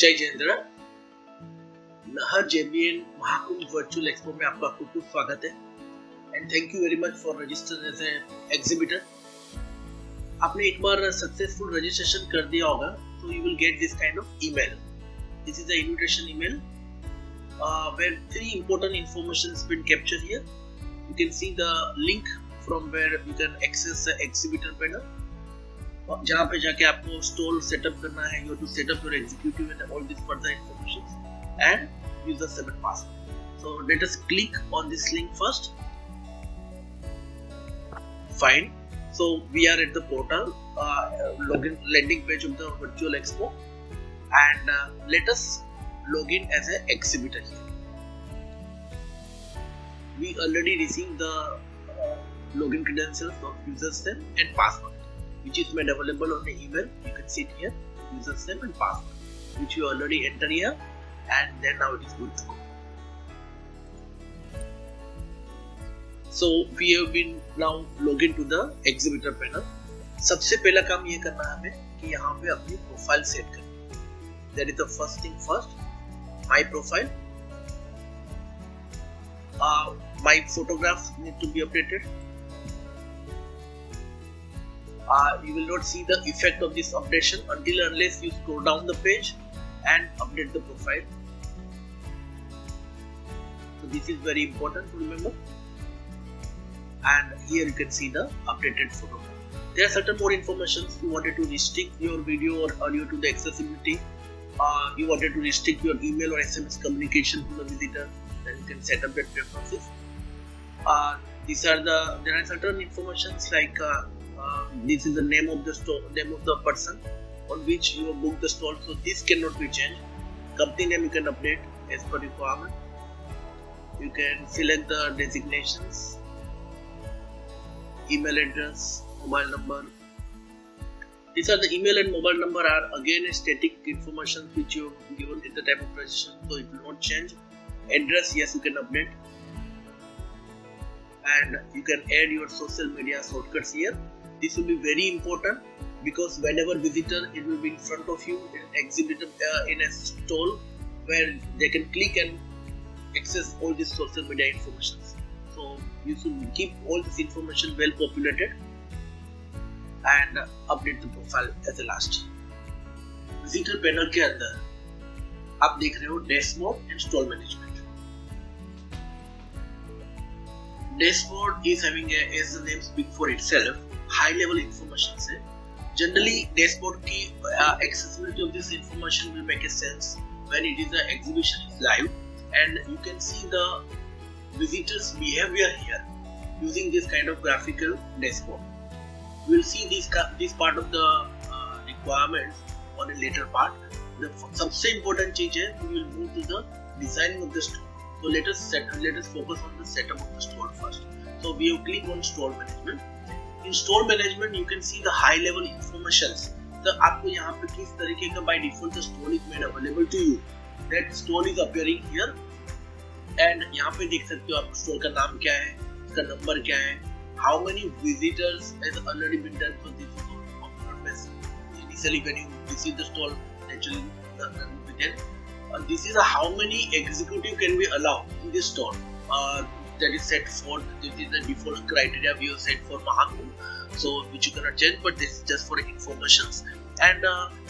जय जयेंद्र। नहर JBN Mahakumbh virtual expo में आपका खूब खूब स्वागत है and thank you very much for registering as a exhibitor. आपने एक बार सक्सेसफुल रजिस्ट्रेशन कर दिया होगा तो you will get this kind of email. This is the invitation email where three important information has been captured here. You can see the link from where you can access the exhibitor panel. जहाँ पे जाके आपको stall setup करना है, you have to set up your executive and all this further information and user 7 password. So let us click on this link first. Fine. So we are at the portal, login landing page of the virtual expo, and let us log in as an exhibitor here. We already received the login credentials of users name and password, which is made available on the email. You can see it here, users name and password, which you already enter here, and then now it is good to go. So we have been now log into the exhibitor panel. सबसे पहला काम ये करना है हमें कि यहाँ पे अपनी प्रोफाइल सेट करनी है. That is the first thing first. My profile. My photographs need to be updated. You will not see the effect of this updation until unless you scroll down the page and update the profile. So this is very important to remember. And here you can see the updated photograph. There are certain more information. You wanted to restrict your video or audio to the accessibility. You wanted to restrict your email or SMS communication to the visitor, then you can set up that preferences. There are certain informations like this is the name of the store, name of the person on which you have booked the stall, so this cannot be changed. Company name you can update as per requirement. You can select the designations, email address, mobile number. These are the email and mobile number are again a static information which you have given at the time of registration, so it will not change. Address, yes, you can update, and you can add your social media shortcuts here. This will be very important because whenever visitor, it will be in front of you in exhibitor in a stall where they can click and access all this social media information. So you should keep all this information well populated and update the profile as the last. Visitor panel के अंदर आप देख रहे हो dashboard and stall management. Dashboard is having a, as the name speaks for itself, high level information से. Generally dashboard की accessibility of this information will make a sense when it is the exhibition is live and you can see the visitors behavior here using this kind of graphical dashboard. We will see this part of the requirements on a later part. The सबसे important चीज है we will move to the designing of the stall. So let us focus on the setup of the stall first. So we have clicked on stall management. In stall management you can see the high level informations. तो आपको यहाँ पे किस तरीके का by default the stall is made available to you. That stall is appearing here and यहाँ पे देख सकते हो आप stall का नाम क्या है, उसका नंबर क्या है, how many visitors has already been done for this stall. Initially when you visit the stall, naturally this is how many executive can be allowed in this stall. That is set for, this is the default criteria we have set for Mahakumbh, so which you cannot change, but this is just for informations. And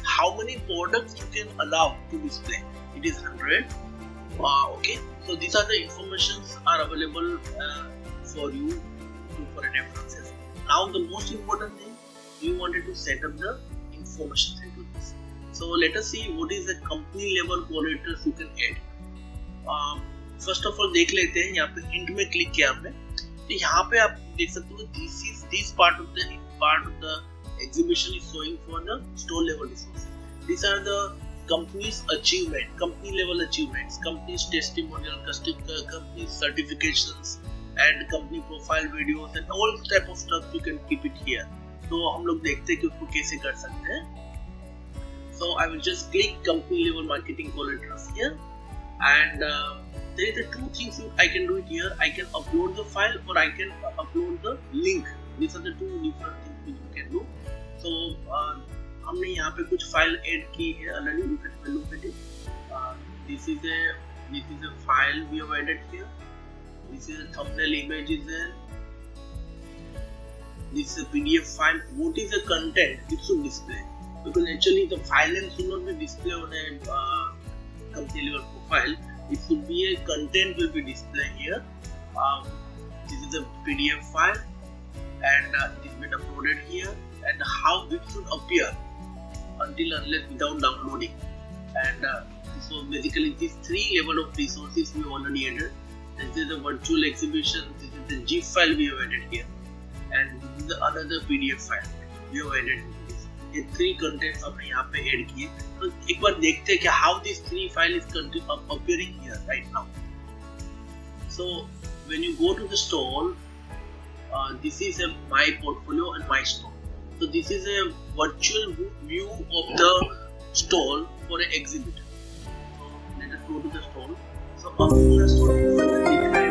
how many products you can allow to display, it is 100. Okay, so these are the informations are available for you for references. Now the most important thing, you wanted to set up the information into this. So let us see what is the company level qualities you can add. First of all देख लेते हैं, यहाँ पे hint में click किया हमने, तो यहाँ पे आप देख सकते हो this part of the exhibition is showing for the store level resources. These are the company's achievement, company level achievements, company's testimonial, company's certifications, and company profile videos and all type of stuff you can keep it here. तो हम लोग देखते हैं कि उसको कैसे कर सकते हैं. So I will just click company level marketing collaterals here, and there is two things I can do it here. I can upload the file or I can upload the link. These are the two different things which you can do. So हमने यहाँ पे कुछ file add की है already, you can look at it. this is a file we have added here. This is a thumbnail image is there. This is a PDF file. What is the content it should display? Because actually the file name should not be displayed on a company level profile. It should be a content will be displayed here. This is a PDF file, and it is been uploaded here, and how it should appear until unless without downloading. And so basically these three level of resources we already added. This is a virtual exhibition. This is the GIF file we have added here, and this is the another PDF file we have added. ये three contents हमने यहाँ पे add किए. तो एक बार देखते हैं कि how these three files is appearing here right now. So when you go to the stall, this is my portfolio and my stall. So this is a virtual view of the stall for an exhibitor. So let us go to the stall. So अपना stall दिखा है,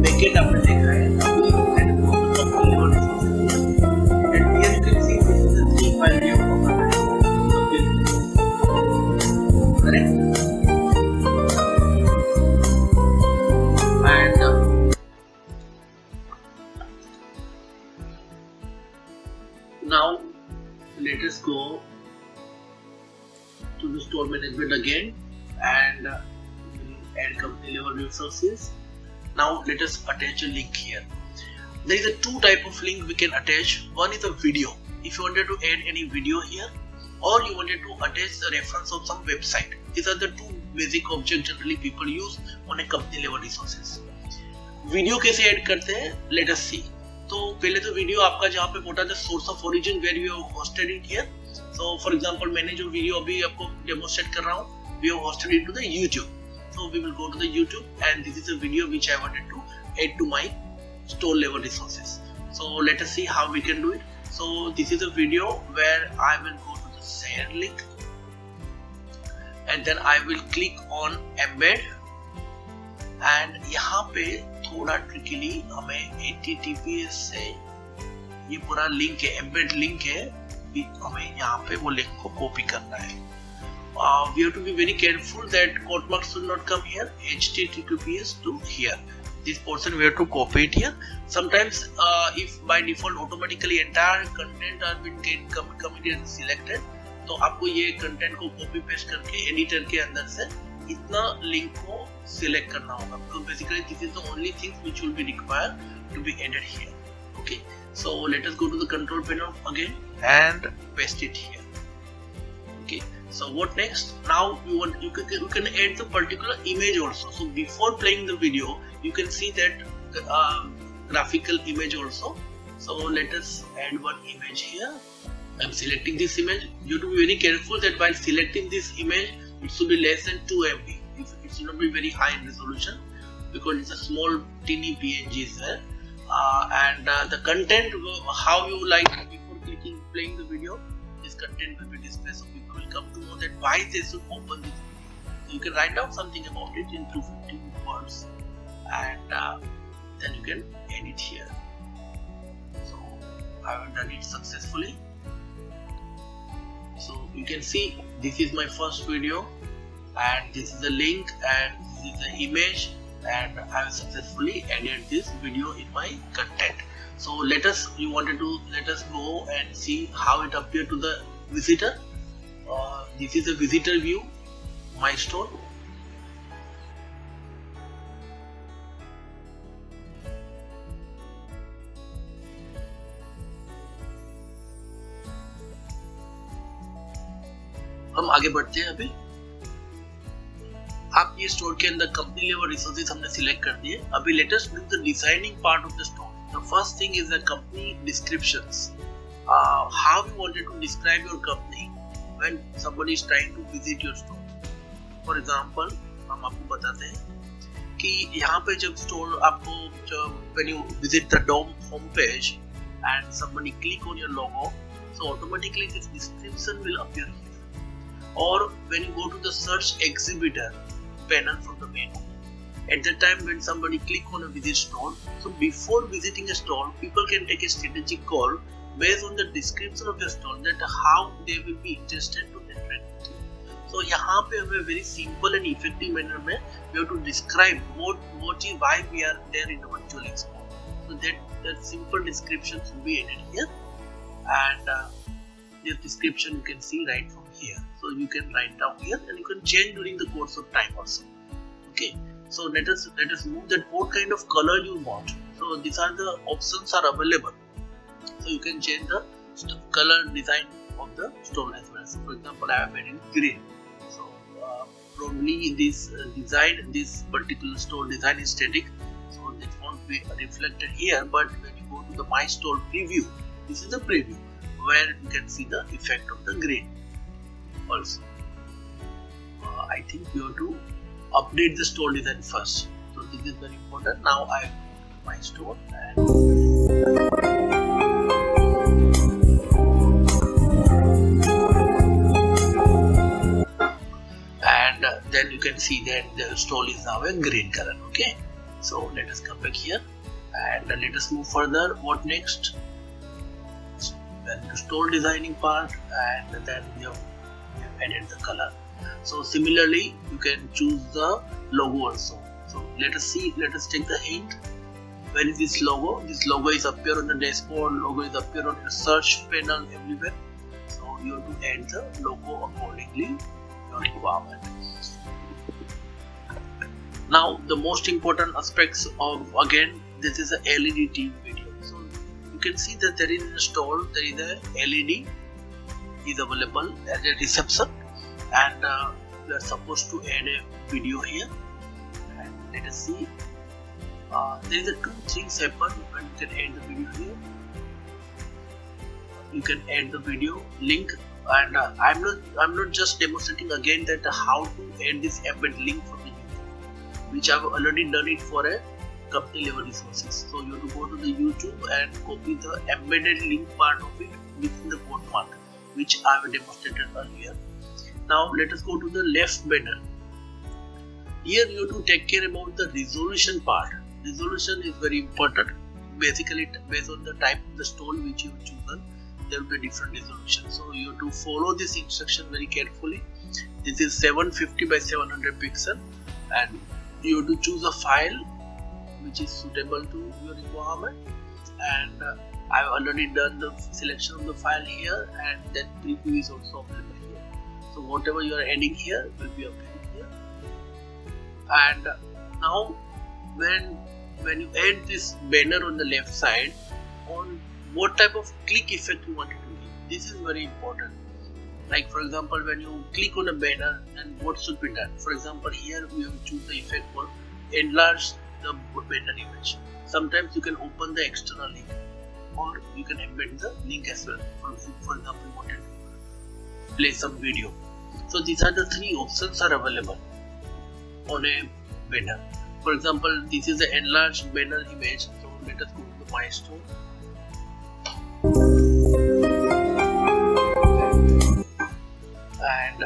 backend आपने देखा है, अभी let us go to the company. And here you can see this is the three file we have uploaded. Correct? And now let us go to the store management again, and add company level resources. Now let us attach a link here. There is a two type of link we can attach. One is a video. If you wanted to add any video here, or you wanted to attach the reference of some website. These are the two basic objects generally people use on a company level resources. Video कैसे add करते हैं, let us see. तो पहले तो video आपका जहाँ पे बोटा the source of origin where we have hosted it here. So for example मैंने जो वीडियो अभी आपको demonstrate कर रहा हूँ, we have hosted it to the YouTube. So we will go to the YouTube, and this is a video which I wanted to add to my store level resources. So let us see how we can do it. So this is a video where I will go to the share link, and then I will click on embed, and यहाँ पे थोड़ा tricky हमें HTTPS से ये पूरा link है, embed link है, हमें यहाँ पे वो लिंक को कॉपी करना है. We have to be very careful that quote marks should not come here, HTTPS to here. This portion we have to copy it here. Sometimes if by default automatically entire content are been committed and selected, तो आपको ये content को copy paste करके editor के अंदर से इतना link को select करना होगा. So basically this is the only thing which will be required to be added here. Okay, so let us go to the control panel again and paste it here. Okay, so what next? Now you can add the particular image also. So before playing the video, you can see that graphical image also. So let us add one image here. I'm selecting this image. You have to be very careful that while selecting this image, it should be less than 2 MB. It should not be very high in resolution because it's a small teeny PNG there. And the content, how you like before playing the video, this content will be displayed, so people will come to know that why they should open this video. So you can write down something about it in 250 words, and then you can edit here. So I have done it successfully. So you can see this is my first video, and this is the link, and this is the image, and I have successfully added this video in my content. So let us go and see how it appears to the visitor. This is a visitor view, my store. हम आगे बढ़ते हैं. अभी आप ये store के अंदर company level resources हमने सिलेक्ट कर दिए. अभी let us do the designing part of the store. The first thing is the company descriptions. How you wanted to describe your company when somebody is trying to visit your store. For example, हम आपको बताते हैं कि यहाँ पे जब store आपको when you visit the home page and somebody click on your logo, so automatically this description will appear here. Or when you go to the search exhibitor panel from the menu, at the time when somebody click on a visit store, so before visiting a store, people can take a strategic call based on the description of the store that how they will be interested to interact with you. So यहाँ पे हमें very simple and effective manner में we have to describe what is why we are there in the virtual expo. So that simple description should be added here, and this description you can see right from here. So you can write down here, and you can change during the course of time also. Okay. So let us move that what kind of color you want. So these are the options are available. So you can change the color design of the stone as well. So for example, I am adding green. So probably this design, this particular stone design is static, so it won't be reflected here. But when you go to the My Stone preview, this is the preview where you can see the effect of the green also. I think you have to update the stone design first. So this is very important. Now I go to My Stone and then you can see that the stone is now a green color. Okay, so let us come back here and let us move further. What next? Then the stone designing part, and then we have added the color. So similarly, you can choose the logo also. So let us take the hint. Where is this logo? This logo is appear on the dashboard, logo is appear on the search panel everywhere. So you have to add the logo accordingly your requirement. Now the most important aspects of, again, this is a LED TV video. So you can see that there is installed, there is a LED is available at a reception, and we are supposed to add a video here. And let us see. There is a two things happen when you can add the video here. You can add the video link, and I'm not just demonstrating again that how to add this embed link from the YouTube, which I've already done it for a company level resources. So you have to go to the YouTube and copy the embedded link part of it within the code mark, which I have demonstrated earlier. Now let us go to the left banner. Here you have to take care about the resolution part. Resolution is very important. Basically, based on the type of the stone which you have chosen, there will be different resolution. So you have to follow this instruction very carefully. This is 750 by 700 pixel, and you have to choose a file which is suitable to your requirement. And I've already done the selection of the file here, and then preview is also available here. So whatever you are adding here will be updated here. And now when you add this banner on the left side, on what type of click effect you want it to give, this is very important. Like for example, when you click on a banner, then what should be done? For example, here we have to choose the effect for enlarge the banner image. Sometimes you can open the external link, or you can embed the link as well. For example, you wanted to play some video. So these are the three options are available on a banner. For example, this is the enlarged banner image. So let us go to the My Stone. And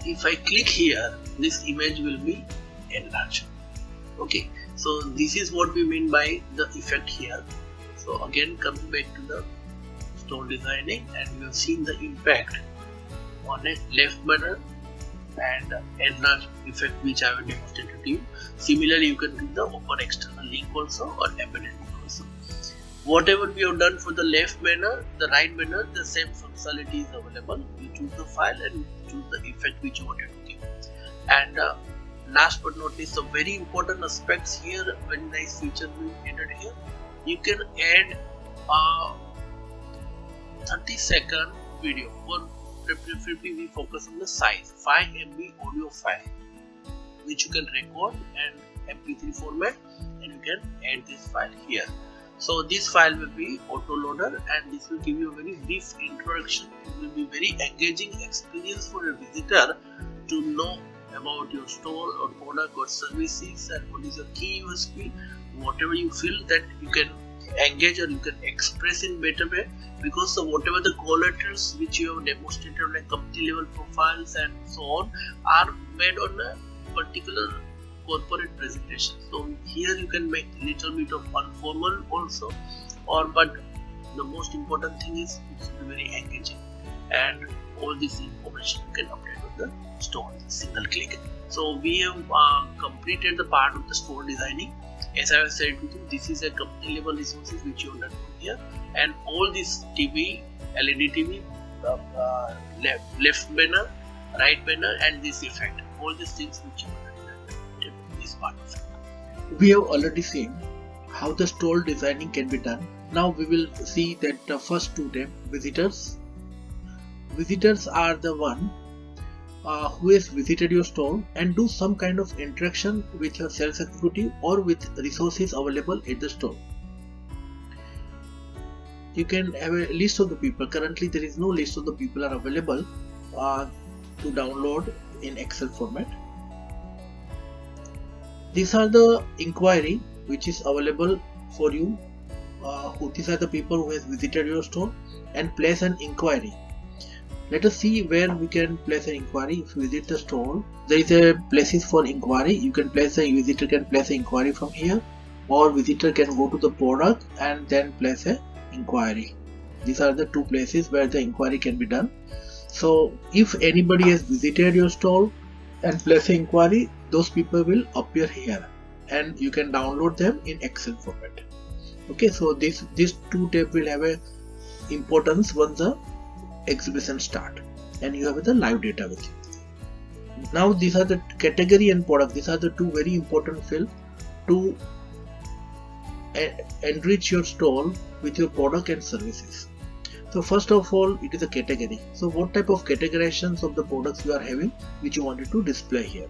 if I click here, this image will be enlarged. Okay, so this is what we mean by the effect here. So again, coming back to the stone designing, and we have seen the impact on a left banner and enlarge effect which I will demonstrate to you. Similarly, you can do the open external link also, or embedded link also. Whatever we have done for the left banner, the right banner, the same functionality is available. You choose the file and choose the effect which you wanted to give. And last but not least, the very important aspects here, very nice feature we added here. You can add a 30-second video, or preferably we focus on the size, 5 MB audio file, which you can record and MP3 format, and you can add this file here. So this file will be auto-loader, and this will give you a very brief introduction. It will be very engaging experience for a visitor to know about your store or product or services, and what is your key USP, whatever you feel that you can engage or you can express in better way, because of whatever the collaterals which you have demonstrated on a company level profiles and so on are made on a particular corporate presentation. So here you can make little bit of informal also, but the most important thing is it's very engaging, and all this information you can update on the store in a single click. So we have completed the part of the store designing. As I have said to you, this is a company level resources which you have done here, and all this TV, LED TV, left banner, right banner, and this effect, all these things which you have done in this part of it. We have already seen how the store designing can be done. Now we will see that the first two tabs, visitors. Visitors are the one who has visited your store and do some kind of interaction with your sales executive or with resources available at the store. You can have a list of the people. Currently there is no list of the people are available to download in Excel format. These are the inquiry which is available for you. These are the people who has visited your store and place an inquiry. Let us see where we can place an inquiry. If you visit the store, there is a places for inquiry. You can place a visitor can place an inquiry from here, or visitor can go to the product and then place a inquiry. These are the two places where the inquiry can be done. So if anybody has visited your store and place an inquiry, those people will appear here and you can download them in Excel format. Okay, so these two tabs will have a importance once the exhibition start and you have the live data with you. Now these are the category and product. These are the two very important fields to enrich your store with your product and services. So first of all, it is a category. So what type of categorizations of the products you are having which you wanted to display here.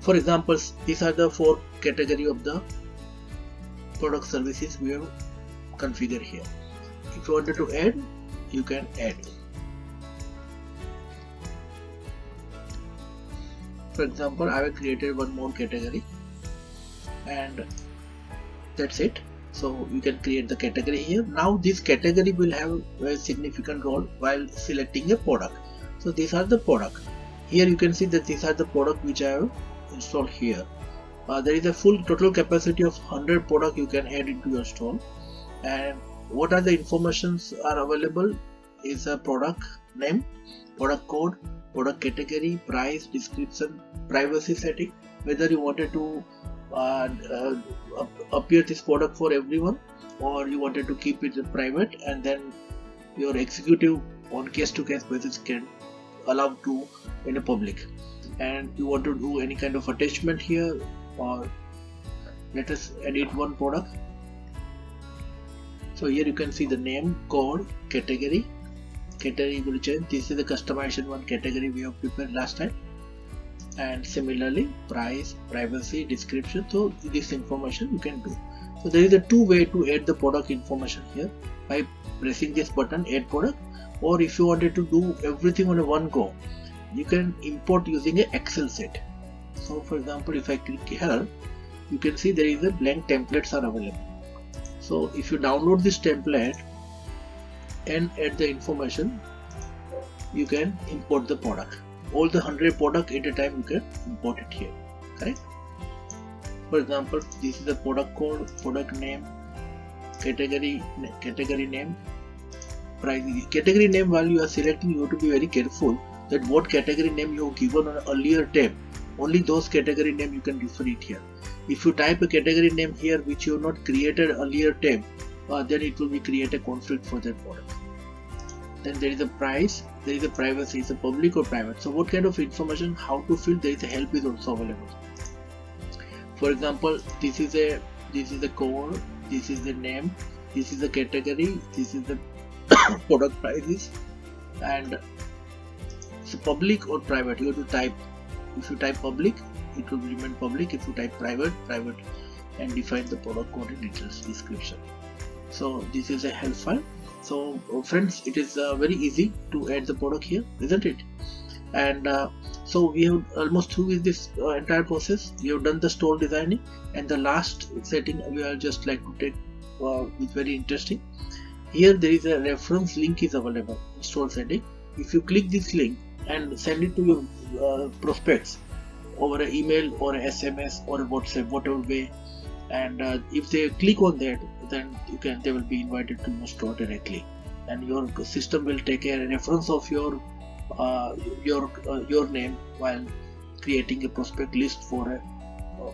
For example, these are the 4 category of the product services we have configured here. If you wanted to add, you can add. For example, I have created one more category and that's it. So you can create the category here. Now this category will have a significant role while selecting a product. So these are the product. Here you can see that these are the product which I have installed here. There is a full total capacity of 100 product you can add into your store. And what are the informations are available is a product name, product code, product category, price, description, privacy setting, whether you wanted to appear this product for everyone or you wanted to keep it private, and then your executive on case-to-case basis can allow to in a public. And you want to do any kind of attachment here, or let us edit one product. So here you can see the name, code, category will change. This is the customization one category we have prepared last time, and similarly price, privacy, description. So this information you can do. So there is a two way to add the product information here by pressing this button, add product, or if you wanted to do everything on a one go, you can import using an Excel sheet. So for example, if I click here, you can see there is a blank templates are available. So if you download this template and add the information, you can import the product. All the 100 product at a time you can import it here, correct? For example, this is the product code, product name, category name, price. Category name, while you are selecting, you have to be very careful that what category name you have given on an earlier tab, only those category name you can refer it here. If you type a category name here which you have not created earlier tab, then it will be create a conflict for that product. Then there is a price, there is a privacy, is a public or private. So what kind of information, how to fill, there is a help is also available. For example, this is a code, this is the name, this is the category, this is the product prices, and it's public or private. You have to type. If you type public, it will remain public. If you type private, and define the product code in details description. So this is a help file. So friends, it is very easy to add the product here, isn't it? And so we have almost through with this entire process. We have done the store designing, and the last setting we are just like to take is very interesting. Here there is a reference link is available in store setting. If you click this link and send it to your prospects over an email or an SMS or a WhatsApp, whatever way, and if they click on that, then they will be invited to your store directly, and your system will take a reference of your your name while creating a prospect list for a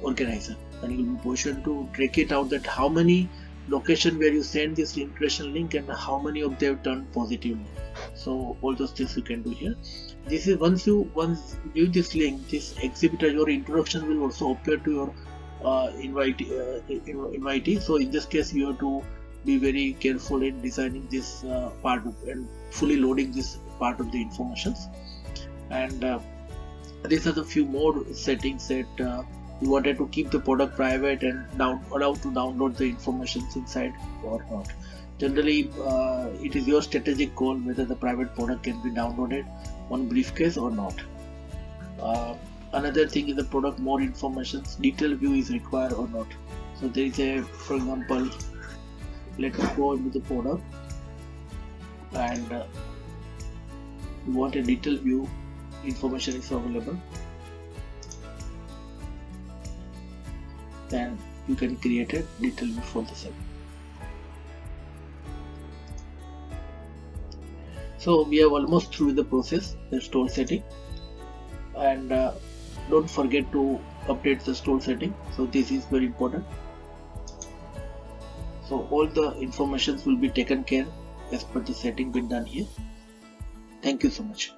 organizer, and you will be positioned to track it out that how many location where you send this integration link and how many of them turn positively. So all those things you can do here. This is once you view this link, this exhibitor, your introduction will also appear to your invitee. So in this case you have to be very careful in designing this part and fully loading this part of the informations. And these are the few more settings that you wanted to keep the product private and allow to download the information inside or not. Generally, it is your strategic call whether the private product can be downloaded on briefcase or not. Another thing is the product more information, detailed view is required or not. So there is a, for example, let us go into the product and you want a detailed view, information is available, then you can create a detailed view for the same. So we are almost through the process, the store setting, and don't forget to update the store setting. So this is very important. So all the informations will be taken care as per the setting been done here. Thank you so much.